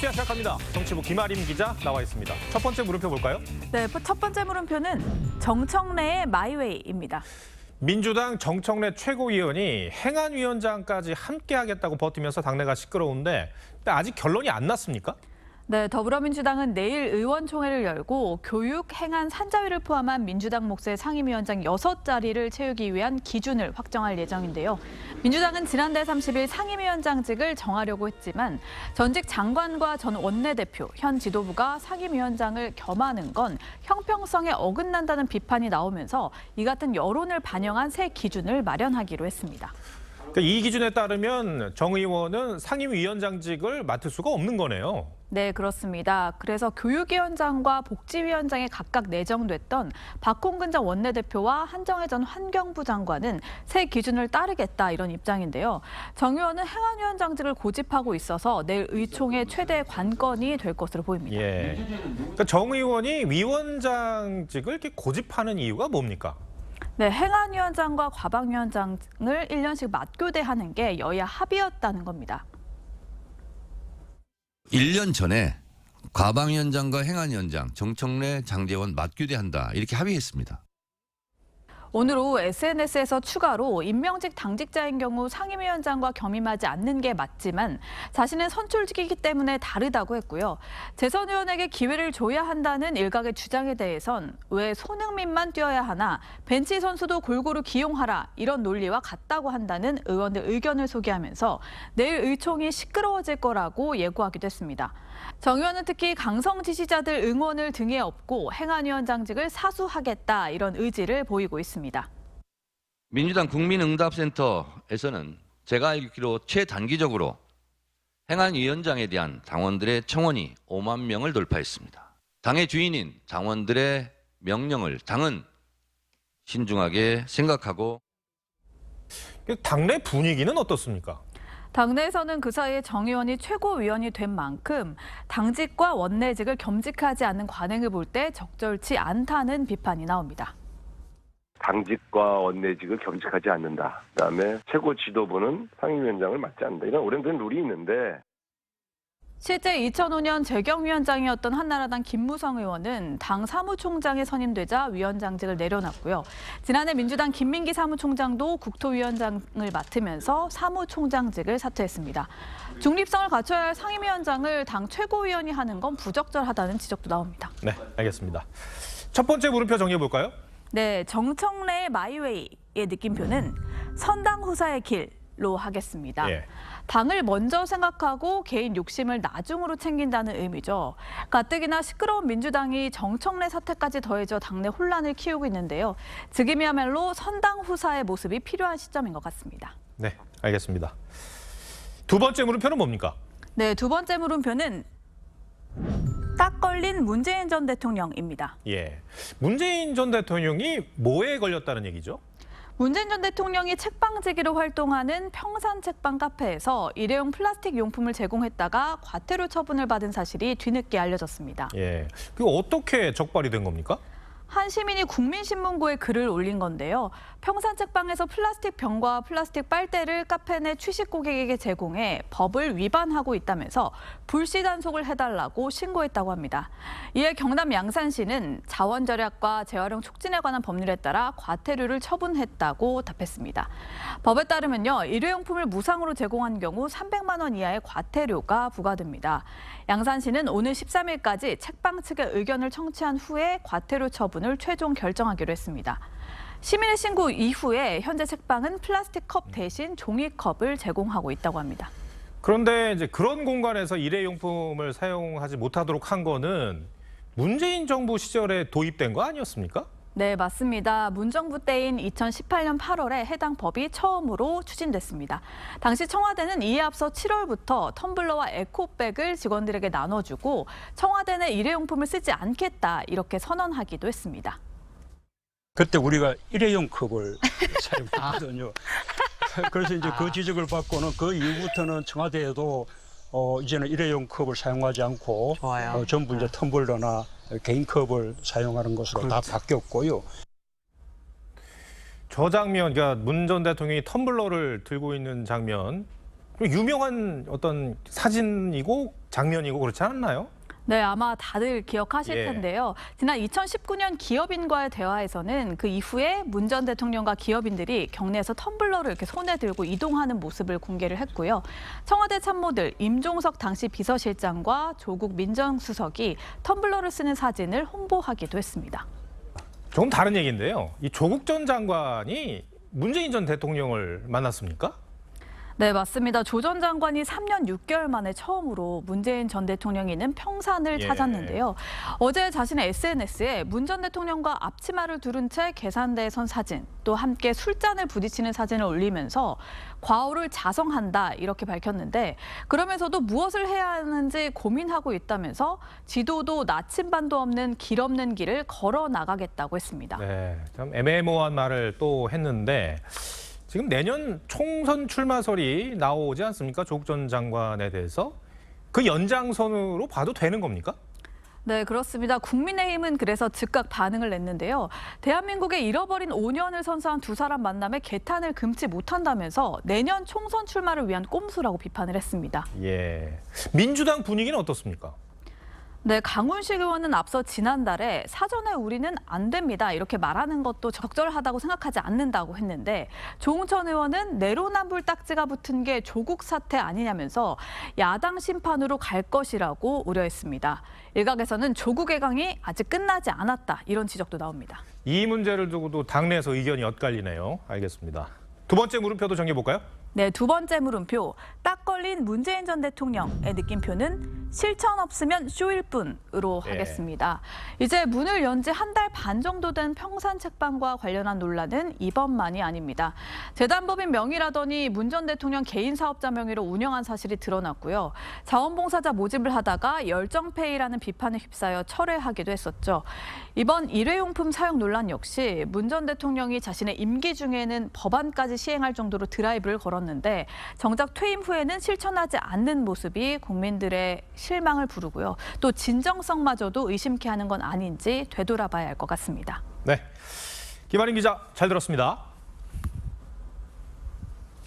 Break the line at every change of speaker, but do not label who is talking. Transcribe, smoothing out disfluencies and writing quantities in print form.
뉴스야 시작합니다. 정치부 김아림 기자 나와 있습니다. 첫 번째 물음표 볼까요?
네, 첫 번째 물음표는 정청래의 마이웨이입니다.
민주당 정청래 최고위원이 행안위원장까지 함께하겠다고 버티면서 당내가 시끄러운데 아직 결론이 안 났습니까?
네, 더불어민주당은 내일 의원총회를 열고 교육, 행안, 산자위를 포함한 민주당 몫의 상임위원장 6자리를 채우기 위한 기준을 확정할 예정인데요. 민주당은 지난달 30일 상임위원장직을 정하려고 했지만 전직 장관과 전 원내대표, 현 지도부가 상임위원장을 겸하는 건 형평성에 어긋난다는 비판이 나오면서 이 같은 여론을 반영한 새 기준을 마련하기로 했습니다.
그러니까 이 기준에 따르면 정 의원은 상임위원장직을 맡을 수가 없는 거네요.
네, 그렇습니다. 그래서 교육위원장과 복지위원장에 각각 내정됐던 박홍근 전 원내대표와 한정혜 전 환경부 장관은 새 기준을 따르겠다 이런 입장인데요. 정 의원은 행안위원장직을 고집하고 있어서 내일 의총의 최대 관건이 될 것으로 보입니다.
예. 그러니까 정 의원이 위원장직을 이렇게 고집하는 이유가 뭡니까?
네, 행안위원장과 과방위원장을 1년씩 맞교대하는 게 여야 합의였다는 겁니다.
1년 전에 과방위원장과 행안위원장, 정청래, 장제원 맞교대한다 이렇게 합의했습니다.
오늘 오후 SNS에서 추가로 임명직 당직자인 경우 상임위원장과 겸임하지 않는 게 맞지만 자신은 선출직이기 때문에 다르다고 했고요. 재선 의원에게 기회를 줘야 한다는 일각의 주장에 대해선 왜 손흥민만 뛰어야 하나 벤치 선수도 골고루 기용하라 이런 논리와 같다고 한다는 의원들 의견을 소개하면서 내일 의총이 시끄러워질 거라고 예고하기도 했습니다. 정 의원은 특히 강성 지지자들 응원을 등에 업고 행안위원장직을 사수하겠다 이런 의지를 보이고 있습니다.
민주당 국민응답센터에서는 제가 알기로 최단기적으로 행안위원장에 대한 당원들의 청원이 5만 명을 돌파했습니다. 당의 주인인 당원들의 명령을 당은 신중하게 생각하고.
당내 분위기는 어떻습니까?
당내에서는 그 사이에 정 의원이 최고위원이 된 만큼 당직과 원내직을 겸직하지 않는 관행을 볼 때 적절치 않다는 비판이 나옵니다.
당직과 원내직을 겸직하지 않는다. 그다음에 최고 지도부는 상임위원장을 맡지 않는다. 이런 오랜된 룰이 있는데
실제 2005년 재경위원장이었던 한나라당 김무성 의원은 당 사무총장에 선임되자 위원장직을 내려놨고요. 지난해 민주당 김민기 사무총장도 국토위원장을 맡으면서 사무총장직을 사퇴했습니다. 중립성을 갖춰야 할 상임위원장을 당 최고위원이 하는 건 부적절하다는 지적도 나옵니다.
네, 알겠습니다. 첫 번째 물음표 정리해 볼까요?
네, 정청래의 마이웨이의 느낌표는 선당 후사의 길로 하겠습니다.
예.
당을 먼저 생각하고 개인 욕심을 나중으로 챙긴다는 의미죠. 가뜩이나 시끄러운 민주당이 정청래 사태까지 더해져 당내 혼란을 키우고 있는데요. 지금이야말로 선당 후사의 모습이 필요한 시점인 것 같습니다.
네, 알겠습니다. 두 번째 물음표는 뭡니까?
네, 두 번째 물음표는 딱 걸린 문재인 전 대통령입니다.
예. 문재인 전 대통령이 뭐에 걸렸다는 얘기죠?
문재인 전 대통령이 책방지기로 활동하는 평산 책방 카페에서 일회용 플라스틱 용품을 제공했다가 과태료 처분을 받은 사실이 뒤늦게 알려졌습니다.
예. 그 어떻게 적발이 된 겁니까?
한 시민이 국민신문고에 글을 올린 건데요. 평산 책방에서 플라스틱 병과 플라스틱 빨대를 카페 내 취식 고객에게 제공해 법을 위반하고 있다면서 불시 단속을 해달라고 신고했다고 합니다. 이에 경남 양산시는 자원절약과 재활용 촉진에 관한 법률에 따라 과태료를 처분했다고 답했습니다. 법에 따르면요, 일회용품을 무상으로 제공한 경우 300만 원 이하의 과태료가 부과됩니다. 양산시는 오늘 13일까지 책방 측의 의견을 청취한 후에 과태료 처분을 최종 결정하기로 했습니다. 시민의 신고 이후에 현재 책방은 플라스틱 컵 대신 종이컵을 제공하고 있다고 합니다.
그런데 이제 그런 공간에서 일회용품을 사용하지 못하도록 한 거는 문재인 정부 시절에 도입된 거 아니었습니까?
네, 맞습니다. 문정부 때인 2018년 8월에 해당 법이 처음으로 추진됐습니다. 당시 청와대는 이에 앞서 7월부터 텀블러와 에코백을 직원들에게 나눠주고 청와대 내 일회용품을 쓰지 않겠다 이렇게 선언하기도 했습니다.
그때 우리가 일회용 컵을 사용했거든요. 그래서 이제 그 지적을 받고는 그 이후부터는 청와대에도 이제는 일회용 컵을 사용하지 않고 전부 이제 텀블러나 개인 컵을 사용하는 것으로 다 바뀌었고요.
저 장면, 그러니까 문 전 대통령이 텀블러를 들고 있는 장면 유명한 어떤 사진이고 장면이고 그렇지 않나요?
네, 아마 다들 기억하실
예.
텐데요. 지난 2019년 기업인과의 대화에서는 그 이후에 문 전 대통령과 기업인들이 경내에서 텀블러를 이렇게 손에 들고 이동하는 모습을 공개를 했고요. 청와대 참모들 임종석 당시 비서실장과 조국 민정수석이 텀블러를 쓰는 사진을 홍보하기도 했습니다.
조금 다른 얘기인데요. 이 조국 전 장관이 문재인 전 대통령을 만났습니까?
네, 맞습니다. 조 전 장관이 3년 6개월 만에 처음으로 문재인 전 대통령이 있는 평산을
예.
찾았는데요. 어제 자신의 SNS에 문 전 대통령과 앞치마를 두른 채 계산대에 선 사진, 또 함께 술잔을 부딪히는 사진을 올리면서 과오를 자성한다 이렇게 밝혔는데 그러면서도 무엇을 해야 하는지 고민하고 있다면서 지도도 나침반도 없는 길 없는 길을 걸어 나가겠다고 했습니다.
네, 참 애매모호한 말을 또 했는데 지금 내년 총선 출마설이 나오지 않습니까? 조국 전 장관에 대해서 그 연장선으로 봐도 되는 겁니까?
네, 그렇습니다. 국민의힘은 그래서 즉각 반응을 냈는데요. 대한민국의 잃어버린 5년을 선사한 두 사람 만남에 개탄을 금치 못한다면서 내년 총선 출마를 위한 꼼수라고 비판을 했습니다.
예. 민주당 분위기는 어떻습니까?
네, 강훈식 의원은 앞서 지난달에 사전에 우리는 안 됩니다. 이렇게 말하는 것도 적절하다고 생각하지 않는다고 했는데 조응천 의원은 내로남불 딱지가 붙은 게 조국 사태 아니냐면서 야당 심판으로 갈 것이라고 우려했습니다. 일각에서는 조국의 강이 아직 끝나지 않았다. 이런 지적도 나옵니다.
이 문제를 두고도 당내에서 의견이 엇갈리네요. 알겠습니다. 두 번째 물음표도 정해볼까요?
네, 두 번째 물음표. 딱 걸린 문재인 전 대통령의 느낌표는 실천 없으면 쇼일 뿐으로
예.
하겠습니다. 이제 문을 연 지 한 달 반 정도 된 평산 책방과 관련한 논란은 이번만이 아닙니다. 재단법인 명의라더니 문 전 대통령 개인 사업자 명의로 운영한 사실이 드러났고요. 자원봉사자 모집을 하다가 열정페이라는 비판에 휩싸여 철회하기도 했었죠. 이번 일회용품 사용 논란 역시 문 전 대통령이 자신의 임기 중에는 법안까지 시행할 정도로 드라이브를 걸었는데 정작 퇴임 후에는 실천하지 않는 모습이 국민들의 실망을 부르고요. 또 진정성마저도 의심케 하는 건 아닌지 되돌아봐야 할 것 같습니다.
네. 김아린 기자 잘 들었습니다.